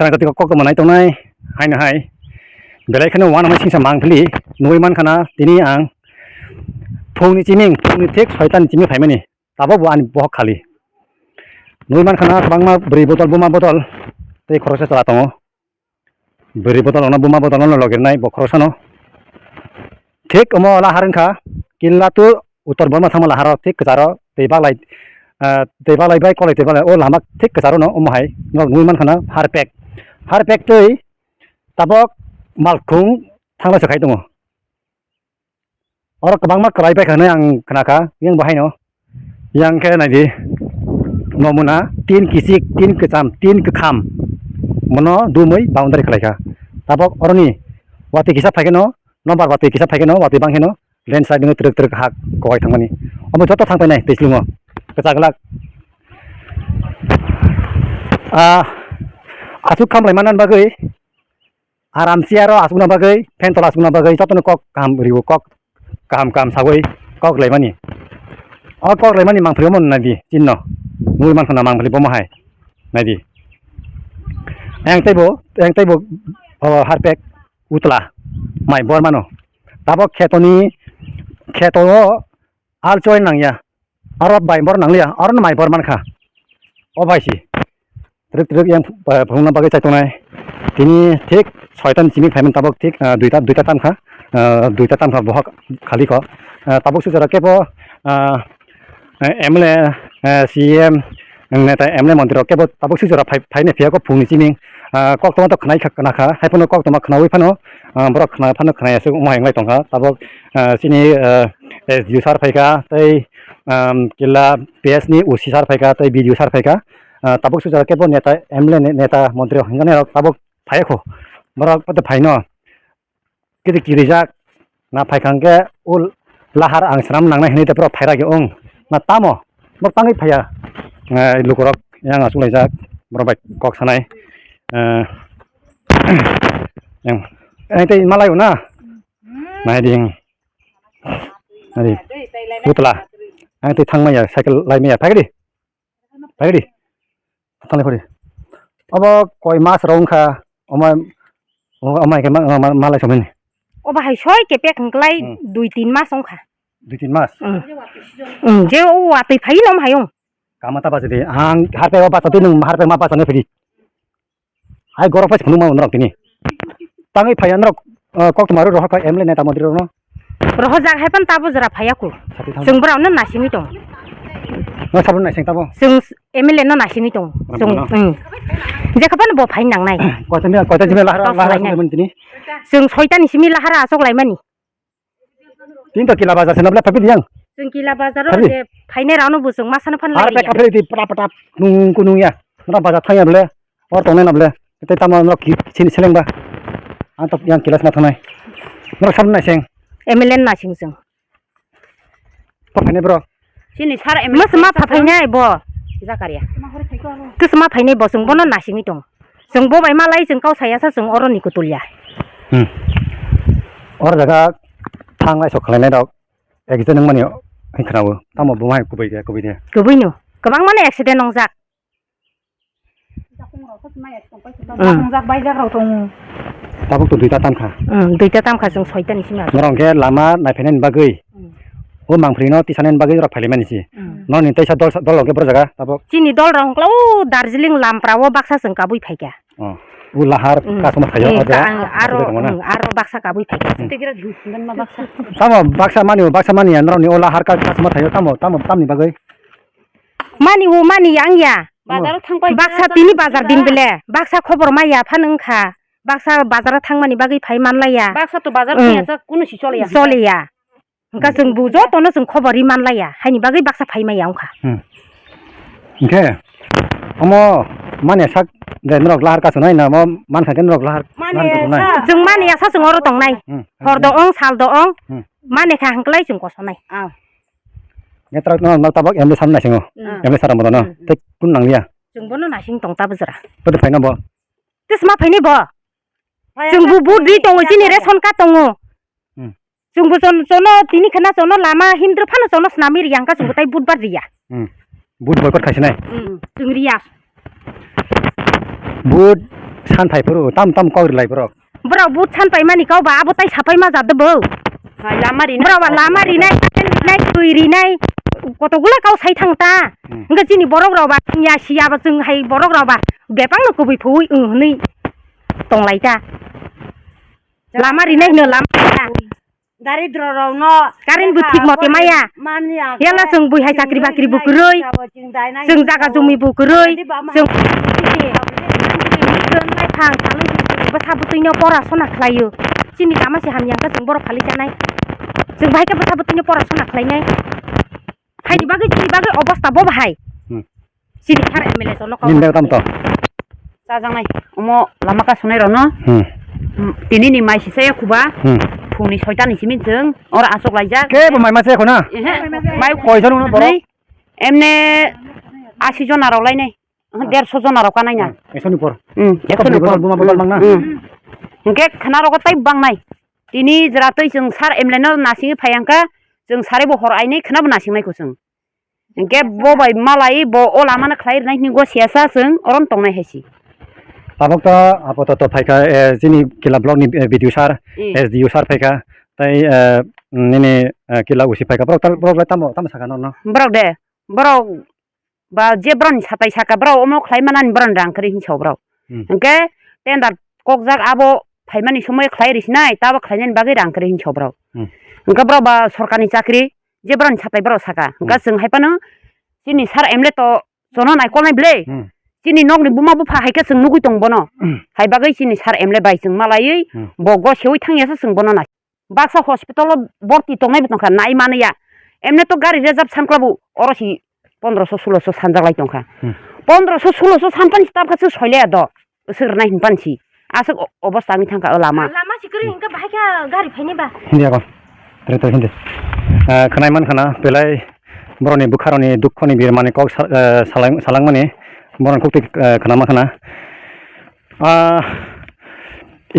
Sekarang ketika kok teman itu nai, hai, belai kena wan amat sing samang peli, nuiman kana tini ang, phone ciming, phone tek, soitan ciming fai mani, tabo buan bohok kali, nuiman kana bang ma beri botol buma botol, tei khorosa cala tongo, beri botol ona buma botol ona logir nai bo khorosa no, tek omo laharan ka, killa tu utor boma thama laharo tek kecaro, tei balai bai kolai tei balai, oh lama tek kecaro no omo hai, no nuiman kana harpek tui tabok malkung thangla sakai tongo oro kabang mak krai bai khane ang khnaka yang bahai no yang ke nadi nomuna tin kisik tin kecam tin kekham mono dumui boundary khlaika tabok oroni wati kisap phai no nombar wati kisap phai no wati bang heno landslide no truk hak koi thangmani omo joto thangpai nai teslimo kecaglak asuk kam lemanan bagai aram siaro asuk na bagai pentol asuk na bagai jotono kok kam riwo kok kam sagoi kok lemani kok lemani mang priomon nadi jinno mui man khana mang phli bomo hai nadi yang tebo harpek utla mai bor mano tabok kheto al join nangya arot bai bor nanglia aron mai bor man kha obaisi truk yang phungna bagai chaitonai tini thik soitan chimi phaiman tabok thik duita tam kha bohak khali ko tabok sujara kepo MLA CM neta MLA mantiro kepo tabok sujara phaine phia ko phungni chiming kok toma to khnai khakna kha haipono kok toma khnawi phano borok khna phano khnai asu umai ngai tongkha tabok sini SDU sar phaika tei killa PS ni UC sar phaika tei BDU sar phaika tabok sujara kepo neta MLA neta mantri hingane tabok phaiko borok pate phaino kiti kirijak na phaikangke ul lahar ang sram nangna hini te pro phaira ge ong na tamo bor tangi phaya lukorok yang asu laijak borok kok sanai yang te malayo na ding adi utla ang te thangmaya cycle laimaya phagdi tangle khori abo koi mas rongkha omai ke malai someni oba hai soi ke pek nglai 2-3 mas ongkha 2-3 mas je o ati phai nom hayong kamata bajedi ang harpe ba tati nung harpe ma pa sane phiri ai gorok pas khunu ma unrok tini tangi phaian rok kok maru roha ka emle neta modri no roho jak haipan tabo jara phaiaku jeng braw na nasimi tong no sabun nai seng tabo jeng emle no nasimi tong jeng je kapan bo phai nang nai kota jime lahara men tini jeng soitan simi lahara asok laimani tin to kila bazar senabla papi yang jeng kila bazar ro je phaine rano busung masana phan lai harpe kapre di patap nung kunung ya na bazar thaya ble or tone na ble te tama no ki sin seleng ba antop yang kilas ma thanai no sabun nai seng emle na sing jeng papaine bro sini sar emle mas ma phaine bo jakaria tus ma phaine bo jeng bono nasimi tong jeng bo bai malai jeng kau saya sa jeng oroni kutulia or jaga thanglai sokhlai dok ekje nang mani hingkhrawo tamo bumai kubai de kubuino kabang mane accident nongjak nongjak bai jak rotong tabok to duita tamkha jeng soitan isima norongke lama naifenen bagai o mangfrino tisanen bagai ro phailemani si non ni taisa dol loge bro jaga tabok chini dol rong klau Darjeeling lamprawo baksa jeng kabui phaika ulahar kasuma thayo aja aro baksa kabui phai baksa mani androni ulahar kasuma thayo tamni bagai mani yang ya baksa tini bazar din bele baksa khobor maya phanungkha baksa bazar thangmani bagai phai manlaya baksa to bazar khiyasa kuno si soleya engka जों bujo tono जों khobori manlaya haini bagai baksa phai maya ongkha okay अमो माने sak denrok lahar kaso nai na mo man kha denrok lahar जों मानिया सा जों अर दंनाय हर दं साल दं माने खा हांक्लाय जों कसनाय नेत्र न tabak emle san nai singo emle saram bodo no te kun nanglia जों बोनो नासिं दं ता बजरा bodo फाइना bo तेस मा फाइने बो जों बु दी दङ जिनि रेसन का दङ जों बु जनो तिनि खना जनो लामा हिमद्र फानो जनो स्नामि रियांका जों गताय बुधबार रिया बुध बयकट खायसे नाय जों रिया बुध सान फाइफोर tam कौरि लाइ बरो ब्रा बुध सान फाइ मानि गाव बा आबो ताइ साफाय मा जादो बो लामारि लामारि नाय कुइरि नाय गतगुला गाव साइ थांता इंगा जिनि बरग रावबा या सियाबा जों हाय बरग रावबा बेपां नो गुबै फुइ नै दंलायदा लामारि नाय नो लामा दारिद्र रावनो कारेन्ट बु थिक मते माया याला जों बुहाय साख्रि बाख्रि बुगरै जों जागा जमी बुगरै जों नाय फां थालै बा साबुतैनो परासना खालायो जिनि कामासे हामियांका जों बर फालि जानाय जों बाहायका बा साबुतैनो परासना खालायनाय हायनि बागै अबस्था बो बाहाय जिनि थार एमएलए जनो का निन्दे tam to जाजांनाय अमो लामा का सुनाय रनो तिनि नि माइसि साया खुबा फुंनि 6टा निसिम जों और आसक लाइजा के बो माइ मासे खना माइ कयजन न बर एमने 80 जन आरावलायनाय 150 जन आराव का नायना 100 पर 100 पर बुमा बल मांगना इंके खाना रग ताइ बांनाय तिनि जरातै जों सार एमएलए न नासिङै फायांका जों सारे बो हर आइनै खानाबो नासिंनायखौ जों इंके बो बाय मालाय बो ओ लामाना खालायनाय निगो सेसा जों अरन तंनाय हैसि tabok to apoto phaika jini kila blog ni video sar sdu sar phaika tai nini kila usi phaika brok lai tamo saka no brok de brok ba je bron satai saka brok omo khlaimanani bron rangkri hinsau brok engke tendar kokjak abo phaimani somoy khlai risnai tabo khlainani bagi rangkri hinsau brok engka brok ba sorkani chakri je bron satai brok saka engka जों haipano jini sar emle to jono nai kolnai ble Sini nok ni buma bu phahai ka sung nugui tong bono hai bagai sini sar emle bai sung malai bogo sewi thangya sa sung bono na baksa hospital borti tongai bitong kha nai mane ya emne to gari reserve sanklabu orosi 1500 1600 sanjak lai tongkha 1500 1600 sanpan staf ka su soile do usur nai hinpansi asuk obostha mi thangka lama sikri ingka bahai ka gari phaini ba hindi ako tre hindi khanai man khana pelai boroni bukharoni dukhoni bir mane kok salang mane boran kokti khanama khana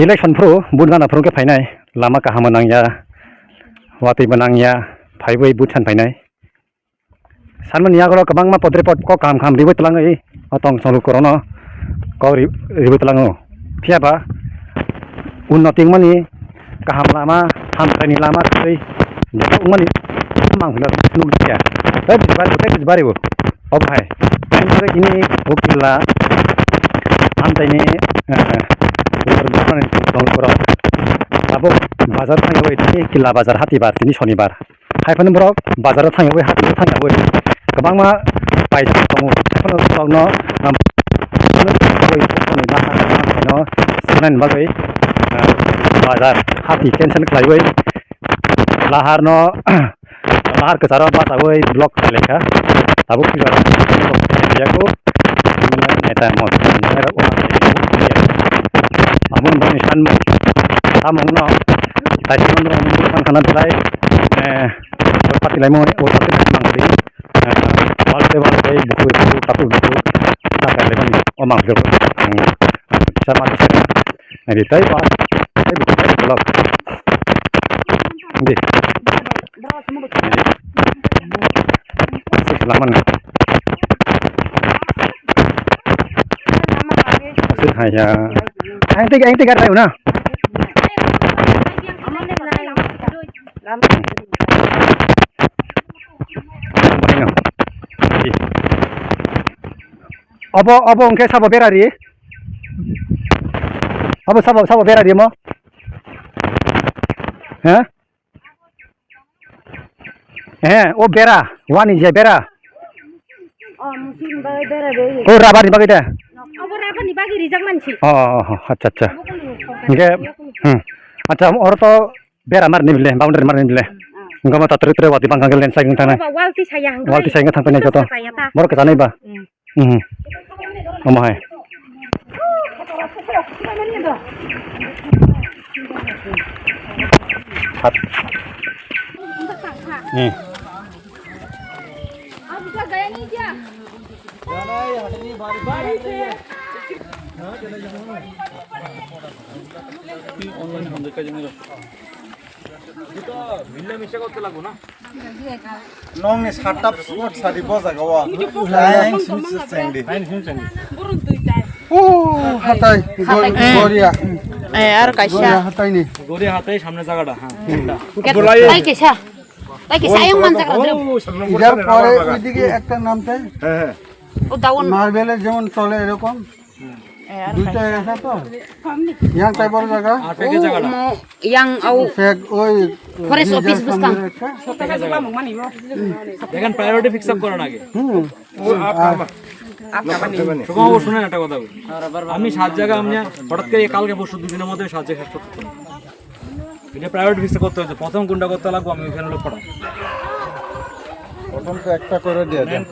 election pro budgana pro ke phainai lama ka hamanang ya wati banang ya phaibai buchan phainai sanman ya golo kabang ma podre pot ko kam kham ribu tlang ei atong solu korono ko ribu tlang phia ba unnati mani kaham lama ham kani lama sei jeko mani mang hula nu ya tapi bari bo obhai ini ukila antai ini abo bazar thango ini kila bazar hati bar ini shonibar haifan borok bazar thango hati thango gobang ma pai tong haifan borok no senan bagai bazar hati cancel khlaibai lahar no lahar ke cara batawai blok lekha tabuk juga jago neta mo nera o amun bani sanmo among no tajimon ro kan kana tulai pati lai mo o pati mangri walte buku tapu buku taka le bani o mangri sama jadi tai pas tai buku blog ngi selaman hanya anh tiga tayo na opo ongke sabo berari Apa sabo bera dia mo? Hah? Oh bera, wani je bera. musim bagai bera deh. Oh rabar ni bagai dah. Apa rapat nih bagi rijak manci. अच्छा इनके अच्छा और तो बेरा मार नहीं मिले boundary मार नहीं मिले इनका मत तरह वादी बंगा के लेंस साइकिल थाना Walti sayang थाना पे नहीं जाता बार के जाने बा हम है Nong is hatap sport sari boza gawa. Lain smith sendi. Oh, hatai. Goria. R কাইসা Goria hatai ni. গড়ি হাতে সামনে জায়গাটা হ্যাঁ তাই কেসা আয়ং মান জায়গা ধরে ইদার পরে ওইদিকে একটা নামতে ও দাউন মার্বেলের যেমন চলে এরকম দুইটা আছে তো ইয়াং টাইপের জায়গা আর পেকে জায়গাটা ইয়াং আও ফেক ওই ফরেস্ট অফিস বুঝতাম দেখেন প্রায়োরিটি ফিক্স আপ করার আগে শুনেন একটা কথা বলি আমি 7 জায়গা আমি হঠাৎ করে কালকে পরশু দুদিনের মধ্যে 7 জায়গা শেষ করতে পারবো এটা প্রায়োরিটি ফিক্স করতে হচ্ছে প্রথম কোনটা করতে লাগবে আমি ওখানে লোক পড়াবো প্রথম তো একটা করে দিয়ে দেন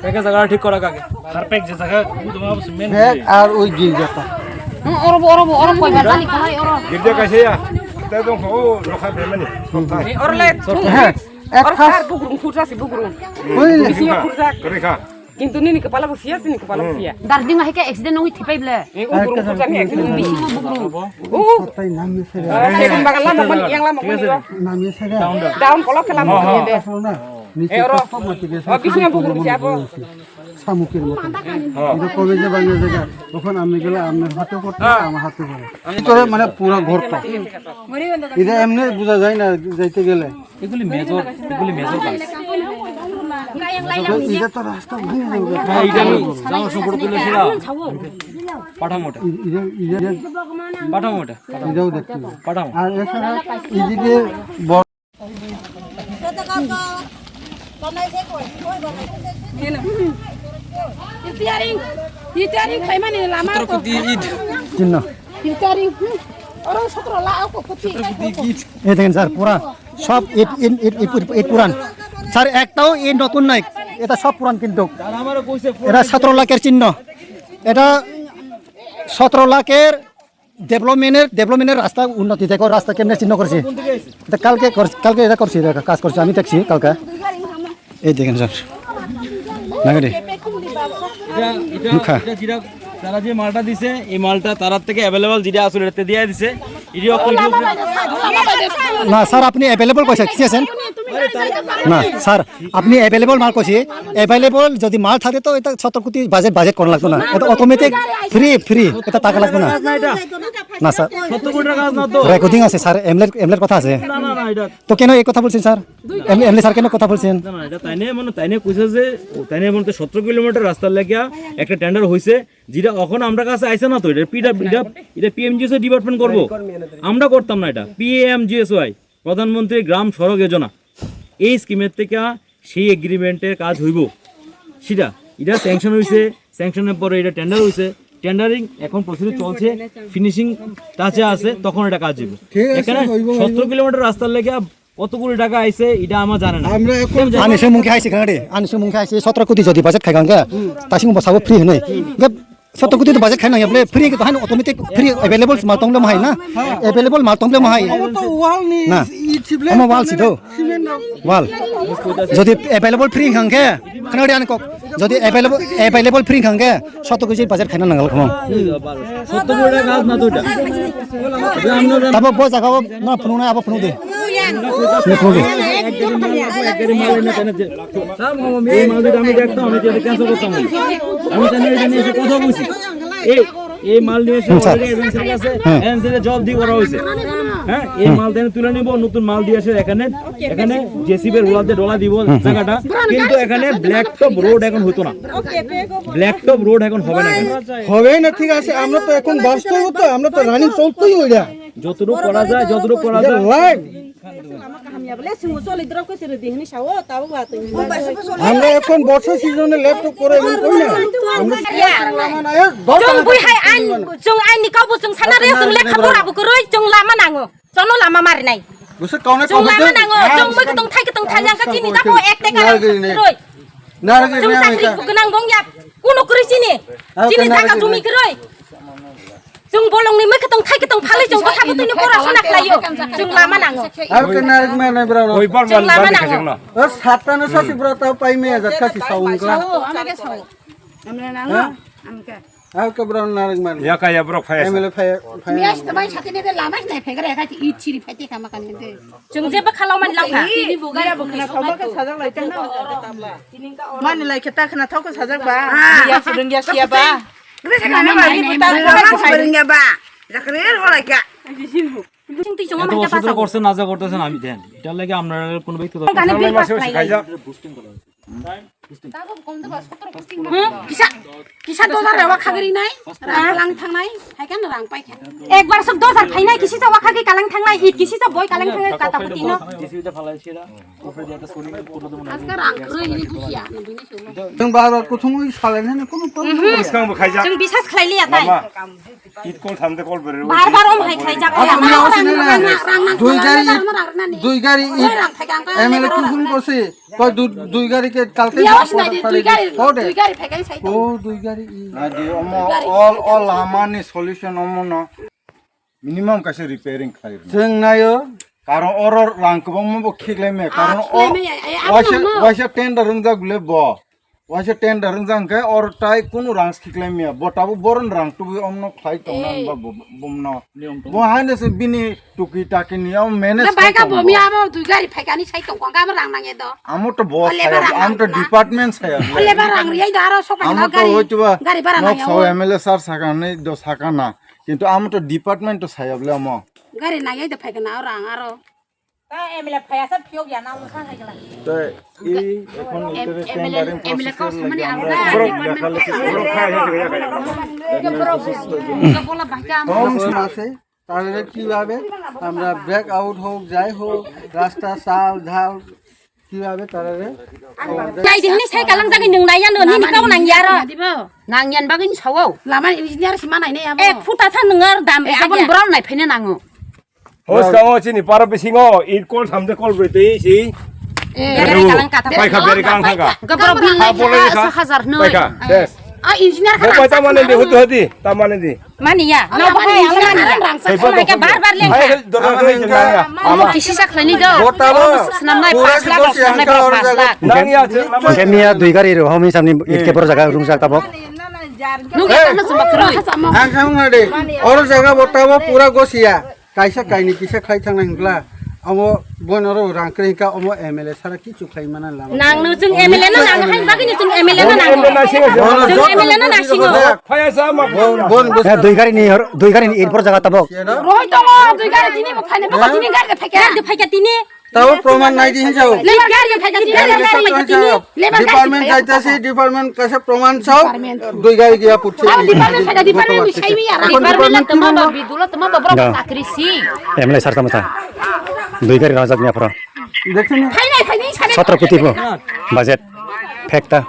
পেকে জায়গাটা ঠিক করা আগে আর পেক যে জায়গা তোমার মেন ফেক আর ওই গির্জাটা ওর কইবার জানি কই ওর Gilja kasih ya. Kita dong oh lokal bermani. হ্যাঁ এক খাস ওই Kerika. কিন্তু নিনি কপালা বসিয়া সিনি কপালা বসিয়া দার্জিলিং আইকে অ্যাক্সিডেন্ট হই থিপাইবলে উগুরু ফুটানি একদম বেশি বুগরু ও তাই নাম মেসে সেখান বাগান লাম মানে ইয়াং লাম মানে নাম মেসে ডাউন কলা খেলাম দে না নিচে কত মতি গেছে বিষ্ণু বুগুরু যাব শামুকের মতো কিন্তু কবে যে বাংলা জায়গা তখন আমি গেলে আপনার হাতে করতে আমার হাতে করে ভিতরে মানে পুরো ঘরটা এটা এমনি বোঝা যায় না যাইতে গেলে এগুলি মেজর কাজ এটা তো রাস্তা ভেঙে যাবে হ্যাঁ এটা আমি যাওয়ার সময় তুলে সেরা পাঠামোটা পাঠামোটা এটাও দেখতে হবে। পাঠামো আর এছাড়া এইদিকে বড় ইতারিং খাইমানি লামা चिन्ह ইতারিং orang 17 lah aku putih ये देखें सर पूरा सब इट पुरान सर एकटाও এই নতুন নাই এটা সব পুরান কিন্তু আমারও কইছে এটা 17 লাখের চিহ্ন এটা 17 লাখের ডেভেলপমেন্টের রাস্তা উন্নতি দেখো রাস্তা কেমনে চিহ্ন করছে এটা কালকে এটা করছি এটা কাজ করছে আমি দেখছি কালকে এই দেখেন স্যার নাগাড়ি এটা যেটা তারা যে মালটা দিছে এই মালটা তারার থেকে অ্যাভেলেবল যেটা আসলে এতে দিয়ে দিছে এটিও না স্যার আপনি অ্যাভেলেবল কইছে কি আছেন না স্যার আপনি অ্যাভেলেবল মাল কইছে অ্যাভেলেবল যদি মাল থাকে তো এটা 70 কোটি বাজেট করা লাগতো না এটা অটোমেটিক ফ্রি এটা টাকা লাগতো না না স্যার 70 কোটি টাকা কাজ না তো রেকর্ডিং আছে স্যার এমলের কথা আছে না এটা তো কেন এই কথা বলছেন স্যার এমলে স্যার কেন কথা বলছেন না এটা তাইনে কইছে যে তাইনে বলতে 17 কিলোমিটার রাস্তা লাগিয়া একটা টেন্ডার হইছে যেটা এখন আমরা কাছে আইছে না তো এটা পিএমজিএসওয়াই ডিপার্টমেন্ট করব আমরা করতাম না এটা পিএমজিএসওয়াই প্রধানমন্ত্রী গ্রাম সড়ক যোজনা এই স্কিমের থেকে সেই এগ্রিমেন্টের কাজ হইব সেটা এটা স্যাংশন হইছে স্যাংশনের পরে এটা টেন্ডার হইছে টেন্ডারিং এখন প্রসিডিউর চলছে ফিনিশিং টাচে আছে তখন এটা কাজ হইব এখানে 17 কিলোমিটার রাস্তার লেগে কত কোটি টাকা আইছে এটা আমার জানা না আমরা এখন আনিসে মুখে আইছে কাড়ে আনিসে মুখে আইছে 17 কোটি যদি বাজেট খাই গাঙ্গা তাসিং বসাবো ফ্রি হই গব 17 কোটি তো বাজেট খাই না আপনি ফ্রি কি তাহান অটোমেটিক ফ্রি अवेलेबल মাল তংলে মহাই না अवेलेबल মাল তংলে মহাই তো ওয়াল নি না ইচিবলে আমার ওয়াল ছিল ওয়াল যদি अवेलेबल ফ্রি গাঙ্গে খানাড়ি আন কক যদি अवेलेबल ফ্রি গাঙ্গে 17 কোটি বাজেট খাই না নাগাল খাম 17 কোটি টাকা কাজ না তো এটা তবে বড় জায়গা না ফোন না আবার ফোন দে আমি দেখতাম আমি ক্যান্সেল করতাম আমি জানি এটা নিয়ে কথা বলছি এই এই মাল নিয়ে এসে অলরেডি এজেন্সির কাছে এজেন্সিতে জব দিয়ে করা হয়েছে। হ্যাঁ, এই মাল দেন তুলে নিব, নতুন মাল দিয়ে এসে এখানে জেসিবি এর রোলার দিয়ে ডলা দিব জায়গাটা। কিন্তু এখানে ব্ল্যাক টপ রোড এখন হতো না, ব্ল্যাক টপ রোড এখন হবে না। হবে না, ঠিক আছে, আমরা তো এখন বাস্তব তো, আমরা তো রানিং চলতেই ওইটা যতটুকু করা যায় লাইভ। আমরা এখন বর্ষা সিজনে ল্যাপটপ করে এমন করি না, আমরা जों बैहाय आइन जों आइननि गावबो जों सानारे जों लेखा फराबो गरै जों लामा नाङो जनो लामा मारिनाय बुसे काउने जों लामा नाङो जों मैखो दं थाइखो दं थाइलांका दिनि दाबो एकटे गालां गरै नारगे जों साख्रि गोनां दं या कुनु गरै दिनि जागा जुमि गरै जों बलंनि मैखो दं थाइखो दं फालै जों गथाबो दिनि फरा सना खालायो जों लामा नाङो अब के नारग में नै ब्राउन ওই বার মান বাড়ি খাইছেন না और सातटानो सासि ब्रता पाइ मे हजार खासि साउंग्ला अब के ब्राउन नारग में ইয়া কায়া ব্রক ফায়াস एमएलए फाय Mias tamai sakit ini lama sih pegar ya kan ciri peti kamu kan itu. जों जेबो खालामनो लांखा Ini bukan bukan kau kan sajak lagi kan. Mana lagi kita kena tahu kan sajak ba. Dia sedang dia siapa? Mana lagi kita sedang dia ba. Zakrir boleh kak. जों दै जों এত mica অসুবিধা पासाव করছেন, না যা করতেছেন আমি দেন, এটার লাগে আপনারা কোনো ব্যক্তি गाने बिल पास খাইজা Kisah dolar lewat kageri nai. Lang thang nai. Hai kan orang pai kan. एक बार सब 2000 फाइनाय किसी से वाखा के कालां थांनाय इत किसी से बय कालां थांनाय काता पुतिनो জেসিবিতে ফালাইছিরা উপরে দিয়ে একটা সরি পুরো দেব না। Askar rang kru ini busia. Ini semua. जों बार बार कुथुमु सालायना ने कोनो ইসকাম খাইজা जों बिसास खालायलि आताय মামা ঈদ কোন থামতে কল বেরে बार बार हम हाय खालाय जागा दुई गाड़ी एमएलए कुथुम करছে কয় দুই গাড়ি কে কালকে Dui gari pegang saya. ও দুই গাড়ি Nadi omo all amani solution omo no minimum kasi repairing khair. जों नायो Karon oror rang kebong mo khiklai me karon waise tender rung jak bule bo. Waise tender rung jang ke or tai kunu rang khiklai me bo tabu boron rang tu omno khai tong ba bomno. Bo haine se bini tuki taki ni am manage. Nah, baik apa? Mia apa? Dui gari pegang ini saya tongkang kamu rang nang itu. Amo to boss saya, am to department saya. Oleh barang riai daro sok Amo to hoitu ba. Gari barang Nok nang saw MLA sar sakane do sakana. Kintu amo to department to saya bole amo. Gari nang itu pegang orang aro. MLA फायासा पियो या नाम खा खायला তো এই এখন MLA kau sama ni aro. Brock দেখালে ব্রক খাইজা Bola baca. কম আছে তাহলে কিভাবে আমরা ব্রেক আউট হোক যাই হোক রাস্তা সাল ঢাল কিভাবে তাহলে जाय दिनि साय कालां जागै नोंनाया नो नि गाव नां यार Nang yan bagin sawo. Lama ini harus mana ini ya? एक फुटा था नोंगा दाम Abon brown nai phene nango. হোস কাও চিনি পারো বিসিংও ঈদ কোন থামতে কল বেতে সি यारे कालां काता পাই খা বেরি কাং থাকা Gabro bil nai boleh ka kah? 1000 পাই noi. খা দেস Ah, engineer mo kan. পাই তামানে দি হতি হতি তামানে di मानिया नो बहाय आलां के बार बार लें Ay dora doi jengna ya Ama kisi sak lani do. Botalo. Senam nai Pura 5 lakh kita senam nai siangkan 5 lakh. nang ya কেমিয়া দুই গাড়ি রহমি সামনে ইটকে বড় জায়গা রুম জায়গা তাবক Nu ya kana sama kroi. आं खाम ngade और जगह बताबो पूरा गोसिया काइसा काइनि किसा खाइ थांना हिंग्ला अमो बनरो रांक्रे का अमो एमएलए सारा किछु खाइ माना लामा नां नो जों एमएलए नो नां हाय बागै जों एमएलए नो नां जों एमएलए नो नासिङो ফায়াসা মা बन बस দুই গাড়ি এরপর জায়গা তাবক Roy dong, dui gari ini bukan ini bukan ini gari pegang. दे फायका तिनी ताव प्रमाण नाइ दिहिन जाऊ Lebar gari pegang ini. Department जाइतासी डिपार्टमेंट कसे प्रमाण छौ दुई गाडी गया पुछे Department pegang department bisa ini ya. Department tama ba bidula tama ba bro sakri si. MLA sir তামতা দুই গাড়ি রাজাক নিয়া ফর देखिन Final final sampai. 17 কোটি বাজেট ফেকটা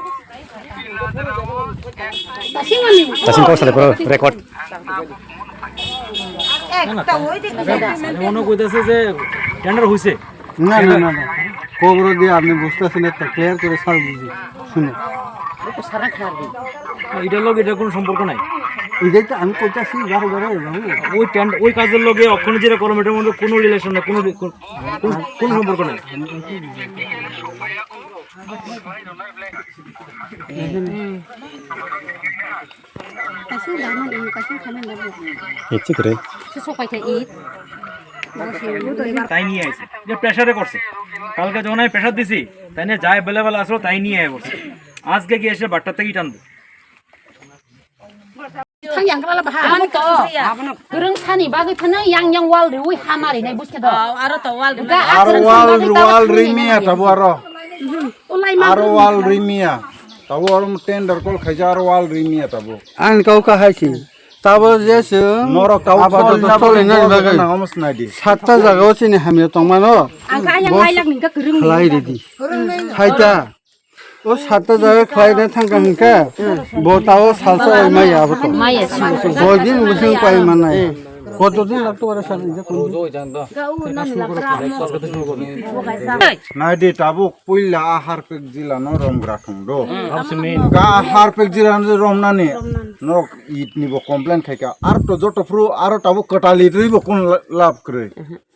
Singo ni. তাসিন কোসালে পুরো রেকর্ড মনে কইতাছে যে টেন্ডার হইছে, না না না কোবro দিয়ে আপনি বুঝতাছেন তো ক্লিয়ার করে সাল বুঝি শুনে Sarang kharbi. এটার লগে এটার কোনো সম্পর্ক নাই। এটাই তো আমি কইতাছি বারে বারে ওই কাজের লগে অক্ষণে যেটা করলাম এটার মধ্যে কোনো রিলেশন নাই, কোনো সম্পর্ক নাই। Kasih lama ini kasih kami lama. ইচ্ছে করে सफायथा ईद তাই নিয়ে আইছে যে প্রেসারে করছে, কালকে যখন আমি প্রেসার দিছি তাই নিয়ে যা অ্যাভেলেবেল আসলো তাই নিয়ে আয় করছে, আজকে গিয়ে এসে বাট্টার থেকেই টানবে। 상양가라 봐. 아무도 그런 산이 바그트는 양양 왈 리위 하마리 내 부스케도. 알았다 왈. 그러니까 Aro wal rimia tabu aro. Aro wal rimia. Tabu aro tender kol khaja aro wal rimia tabu. An kau kahasi. Tabo jesu. Norok tabu Abad sol sol ina bagai. na homus nadi. Satta jaga sini hamil tongmano. Angka yang layak nih kering. Khlai redi. Haita. O satta jaga khlai na thangka hingka. Botao salsa oi mai abato. 마예 치고. Bodin musing pai manai. কতদিন লাগতো ওরা সাথে Nadi tabu puilla ahar pek jila no rom gratung do. Ga ahar pek jila no rom nani. No it nibo complain khaika. Ar to joto fru aro tabu katali ribo kun lab kre.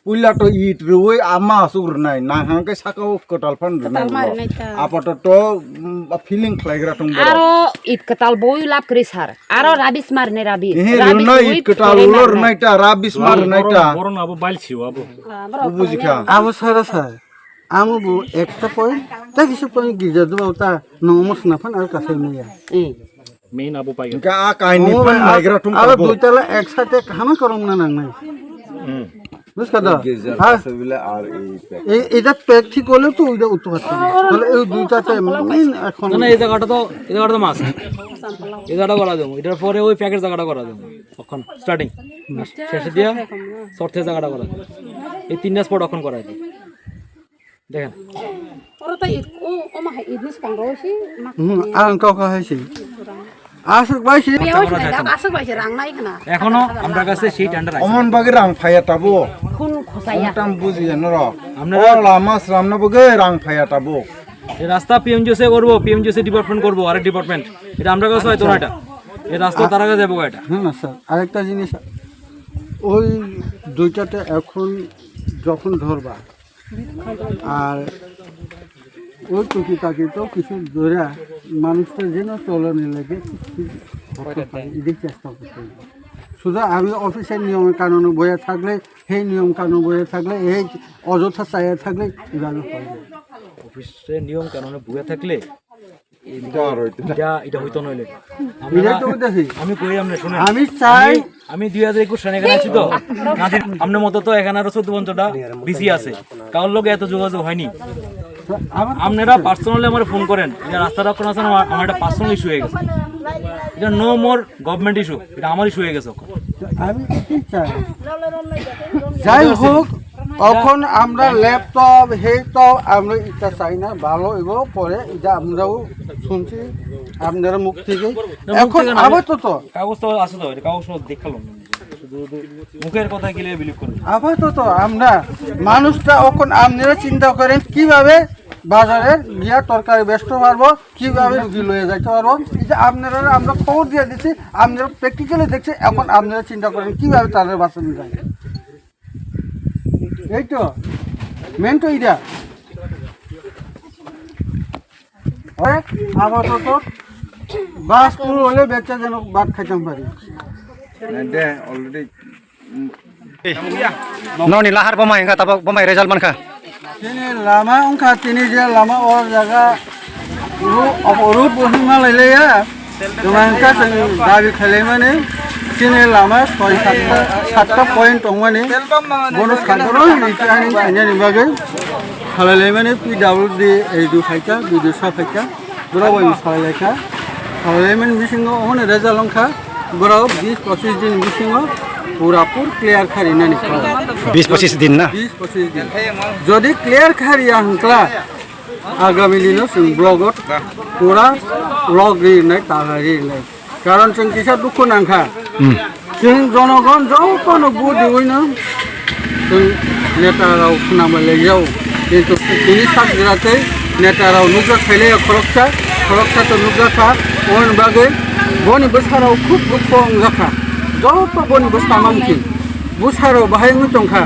Puilla to it ruwe ama sugur nai. Na hangke sakau katal fan nai. Apato to feeling khlai gratung do. 아로 잇 그탈 보유 랍 그리사르. 아로 라비스 마르네 라비. Ehe runo it katal ulor nai ta rabis mar nai ta. বরং আবু বাইল ছিও Abu Bubujika. Abu সারা sir আমু বু একটা point তা কিছু point Giza দুবা তা নমস না fun আর কাছে নিয়া main Abu পাই Ka kaini fan nai gratung আর tabu. দুইতলা একসাথে খানা করম না নাং নাই বুঝছ কথা হ্যাঁ এটা পেক ঠিক হলে তো ওইটা উত্তর করতে তাহলে এই দুইটাতে মেইন এখন না এই জায়গাটা তো মাছ এই জায়গাটা করা দেবো এটার পরে ওই প্যাকেট জায়গাটা করা দেবো তখন স্টার্টিং শেষে দিয়া শর্টের জায়গাটা করা দেবো এই তিনটা স্পট এখন করা দেবো দেখেন আর কাউকে হয়েছে আসুক বাইছি এখনো আমরা কাছে সেই টেন্ডার আছে Omon bagi rang phaya tabu. 군 고사야. Tam buji ya noro. Amna lama sramna bagi rang phaya tabu. এই রাস্তা পিএমজিওসি করবো পিএমজিওসি ডিপার্টমেন্ট করবো আরেক ডিপার্টমেন্ট এটা আমরা কাছে হয়তো না এটা এই রাস্তা তার আগে যাবো এটা হ্যাঁ না স্যার আরেকটা জিনিস ওই দুইটাতে এখন যখন ধরবা আর ওই টুকি টাকি তো কিছু ধরে মানুষটা যেন চলনে লাগে এদিক চেষ্টা করতে হবে। শুধু আমি অফিসের নিয়ম কানুন বইয়ে থাকলে সেই নিয়ম কানুন বইয়ে থাকলে এই অযথা চাইয়া থাকলে এভাবে হয় না। অফিসের নিয়ম কানুনে বুয়ে থাকলে এটা হইতো নইলে এটাই তো বলতেছি। আমি কই আমরা শুনে আমি চাই আমি 2021 সালে এখানে আছি তো আপনার মতো তো এখানে আরো 14-15টা বিসি আছে কারোর লোক এত যোগাযোগ হয়নি আপনারা পার্সোনালি আমার ফোন করেন এটা রাস্তাটা কোন আছে আমার একটা পার্সোনাল ইস্যু হয়ে গেছে এটা নো মোর গভর্নমেন্ট ইস্যু এটা আমার ইস্যু হয়ে গেছে আমি এটাই চাই যাই হোক তখন আমরা ল্যাপটপ হেটপ আমরা এটা চাই না ভালো এগুলো পরে এটা আমরাও শুনছি আপনারা মুখ থেকে এখন আপাতত কাগজ তো আছে তো এটা কাগজ দেখালাম শুধু মুখের কথা গেলে বিলিভ করেন আপাতত আমরা মানুষটা এখন আপনারা চিন্তা করেন কিভাবে বাজারে গিয়া তরকারি বেচতে পারবো কিভাবে রুগী লয়ে যাইতে পারবো এটা আপনারা আমরা খবর দিয়ে দিচ্ছি আপনারা প্র্যাকটিক্যালি দেখছি এখন আপনারা চিন্তা করেন কিভাবে তাদের বাঁচানো যায় এই তো মেন তো এটা আপাতত বাস পুরো হলে বেচা যেন ভাত খাইতাম পারি De already. Noni lahar pemain ka tabak pemain result man ka. Sini lama ungkap sini dia lama orang jaga uru puhima lele ya. Cuman kan dari kelima ni sini lama poin satu poin tongma ni bonus kantor ni kan hanya ni bagai. Kalau lima ni PWD itu saja, video saja. Berapa ini saja? Kalau lima ni bisingo orang result ungkap berapa 20-25 दिन बिसिङो पुरापुर clear खारि नानि 20-25 दिन ना 20-25 दिन যদি clear খারি আংকলা আগামী দিনে जों ब्लगत पुरा ब्लग लिरनाय तागारि लिरनाय कारण जों किसा दुखु नांखा जों जनगण जौखौनो बुदिवैनो जों नेताराव खोनाबाय जाव কিন্তু তিনি সাকরাতে नेताराव नुग्रा खाइले खरकसा तो नुग्रा खा ओन बागै बनि बोसाराव खुब दुखु जाखा जत बनि बोसा मानखि बोसाराव बाहाय मुतंखा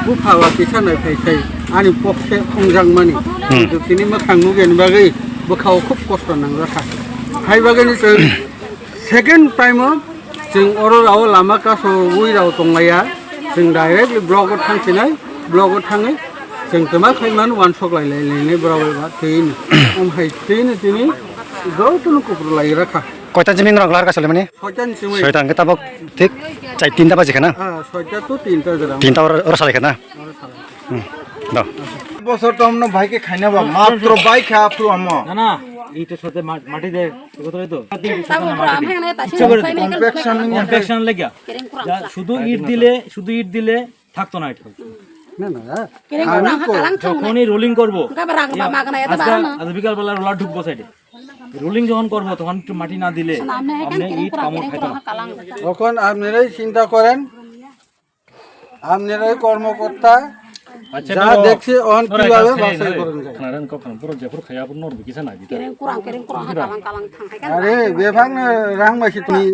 बुफावा किसानाय फायसाय आनि पक्षे अंजां मानि কিন্তু তিনি मोखां नुगेन बागै बोखाव खुब कष्ट नांजाखा हाय बागैनि जों सेकेन्ड टाइम जों अरराव लामा कासो उइराव दंलाया जों डाइरेक्टलि ब्लगआव थांसिनाय ब्लगआव थाङै जों तमा खायमान वान सकलायलायनाय ब्रावबा थैनि ओमफ्राय थैनि दिनै जौतुनु कुकुर लायो राखा কয়টা জিমিং রং লার কাছে মানে 6টার সময় 6টা আঙ্কে তাবক ঠিক 3টা বাজে না 6টা তো 3টা দিলাম 3টা ওরা সালে না দাও বছর তো আমরা ভাইকে খাই না বা মাত্র ভাই খাওয়া পুরো আমো না না এইটার সাথে মাটি দেয় কথা তো কম্প্যাকশন লাগিয়া শুধু ইট দিলে থাকতো না এটা না না যখনই রোলিং করবো আজ বিকাল বেলা রোলার ঢুকবো সাইডে রোলিং যখন করবো তখন একটু মাটি না দিলে আপনি ইট কামড় খাইতো না তখন আপনারাই চিন্তা করেন আপনারাই কর্মকর্তা যা দেখছি অন কিভাবে বাছাই করেন যায় আরে বেভাং রাং মাইছি তুমি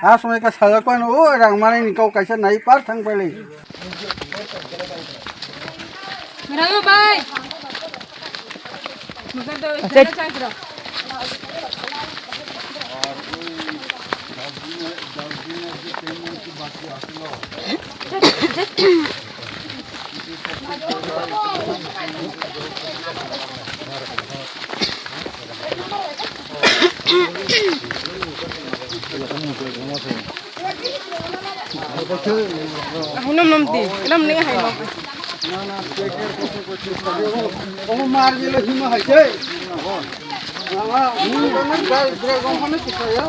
আ সময় কা সাজা কয় ও রাং মানে নিকাও কাইসা নাই পার থাং পাইলে ও মার দিলে হিমা হাইছে মামা হুন না গাল ড্রাগন হনে কিছায়া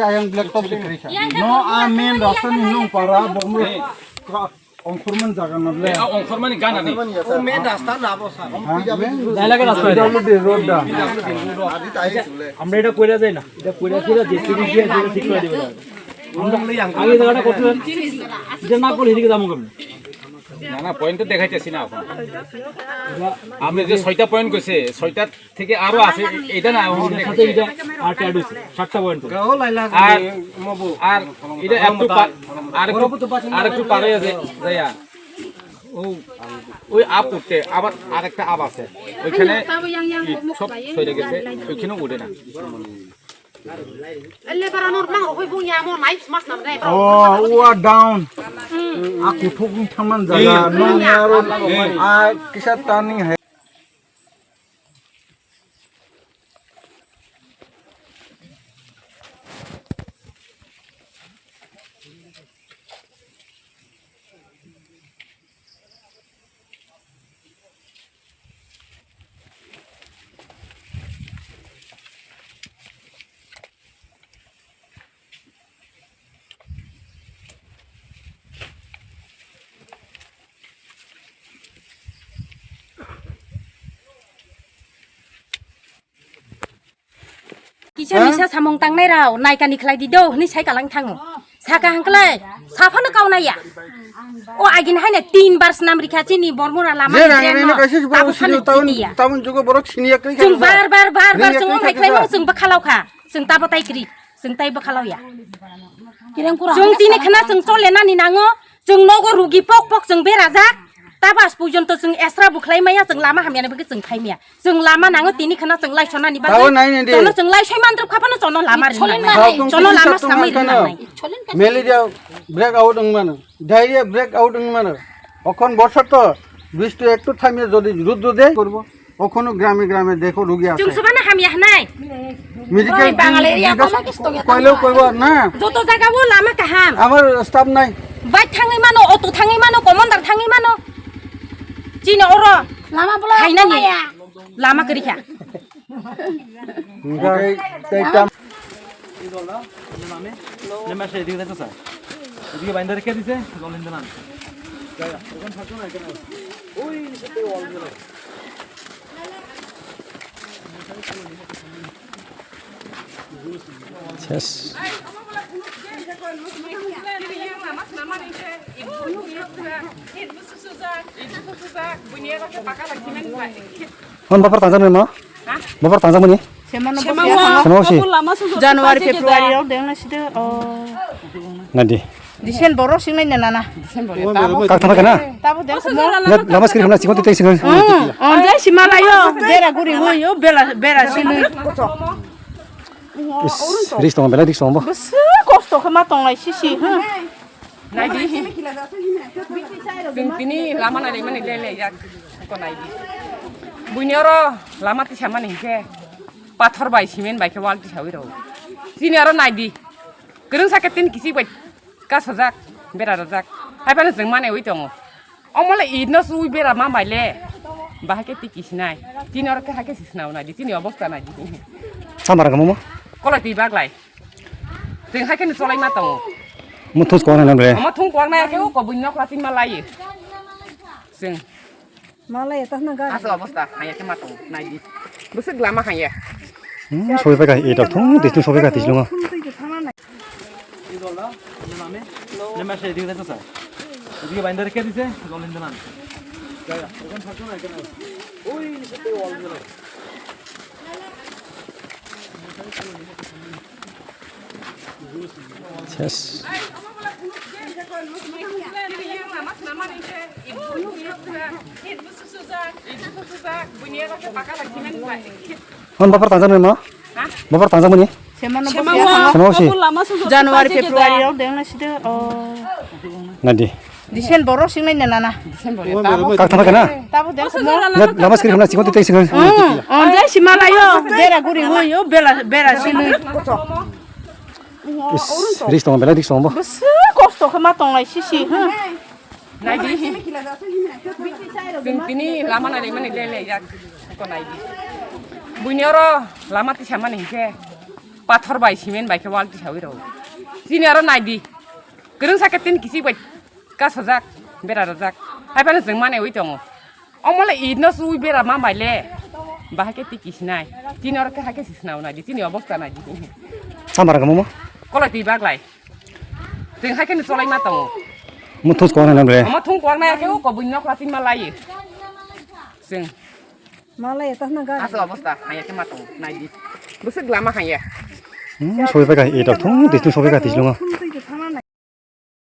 ayang black top no amen rasan nung para bomu অংকুরমান জায়গা না বলে অংকুরমানি গান আনি ও মেন রাস্তা না বসা জায়গা রাস্তা রোডটা আমরা এটা কইরা যাই না এটা কইরা কইরা জেসিবি দিয়ে এটা ঠিক করে দিবেন আমরা আগে জায়গাটা করতেন যে না করলে এদিকে যাবো কেমন না না পয়েন্ট তো দেখাইতেছি না এখন আমি যে 6টা পয়েন্ট কইছে 6টা থেকে আরো আছে এটা না সাথে এটা আর অ্যাড হইছে 7টা পয়েন্ট আর আর এটা একটু আর একটু পারে আছে যাইয়া ওই আপ উঠতে আবার আরেকটা আপ আছে ওইখানে সব সরে গেছে ওইখানেও উঠে না ও down aku thukung thaman jaga no yaro a kisa tani hai Kisah bisa samong tang nai rau, nai kan dikelai di do, ni saya kalang tang. Saka hangkelai, siapa nak kau naya? Oh, agin hanya 3 bar senam rikaci ni bormur lama. Aku tahun juga borok sini ya kali. Sung bar sung hai klai mau sung bakalau ka, sung tabo tai kiri, sung tai bakalau ya. Sung tini kena sung solena ni nango, sung nogo rugi pok sung berazak. Tabas pujon to sung esra buklai maya sung lama hamya nabi sung thai mia sung lama nango tini khana sung lai chona ni ba chono sung lai choi mantrap khapano chono lama chono lama samai nai malaria break out ng mana diarrhea break out ng mana okhon borsar to bishtu ekটু থামিয়ে যদি রুদ্র দেয় করব ওখনো গ্রামে গ্রামে দেখো রোগী আছে jung subana hamya nai medical কইলেও কইব না joto jaga bo lama kaham আমার স্টাফ নাই bai thangai mano auto thangai mano komandar thangai mano Cina oro lama pula hai nani lama kerja লেমা সে এদিকে যাইতেছে এদিকে বাইন্দা রেখে দিছে জল ইন্দা না ওই নিচে ওয়াল দিল শেষ Hon bapak tangjang mana? Bapak tangjang mana? Semua sih. Januari Februari ro deng na sida Nanti. Desember ro sing na na Kak tambah kena? tabu deng semua Lihat lama sekali kena cikon titik sekali. on jai simala yo bera guri yo bera sinu Risk dong bela risk dong bo. Besar kosto ke matong lai sisi. Naidi. Tini lama nade mani lele ya ko naidi. Bunyoro lama ti sama nih ke. Pathor bai simen bai ke wal ti sawi ro. Sini aro naidi. Gerung saketin kisi bai ka sajak bera rajak. Hai pan jeng mane oi tongo. Omole idno sui bera ma bai le. Bahake ti kisnai. Sini aro ke hake sisnau naidi. Sini obosta naidi. Sambar kamu mo. Kalau ti baglai. Jeng hake ni solai ma tongo. Mutus ko na lang bre. Oma thung kwang na ke ko bunyok latin malai. Sing Malay tas naga. aso obosta hanya ke matong naidi. Busuk lama hanya. 소위 배가 이 덕통 대충 소비가 되시는가? নেমাসে এদিকে যাচ্ছে sir এদিকে বাইন্দা রেখে দিছে জল হিন্দে না Yes. On bapak tangzam mana? Bapak tangzam mana? Semua sih. Januari Februari ro deng na sida. Oh. Nanti. Desember ro sing na na. Kak tambah kena? Tabu deng semua. Lihat lama sekali kena cikgu titik sekali. On jai simalayo. Bera guri yo bera sini. Risk dong bela risk dong bo. Besar kosto ke matong lai sisi. Naidi. Tini lama nade mani lele ya ko naidi. Bunyoro lama ti sama nih ke. Pathor bai simen bai ke wal ti sawi ro. Sini aro naidi. Gerung saketin kisi bai ka sajak bera rajak. Hai pan jeng mane oi tongo. Omole idno sui bera ma bai le. Bahake ti kisnai. Sini aro ke hake sisnau naidi. Sini obosta naidi. Sambar kamu mo. Kalau ti baglai. Jeng hake ni solai ma tongo. Mutus ko na lang bre. Oma thung kwang na ke ko bunyok latin malai. Sing Malay tas naga. aso obosta hanya ke matong naidi. Busuk lama hanya. 소위 배가 이 덕통 대충 소비가 되시는가?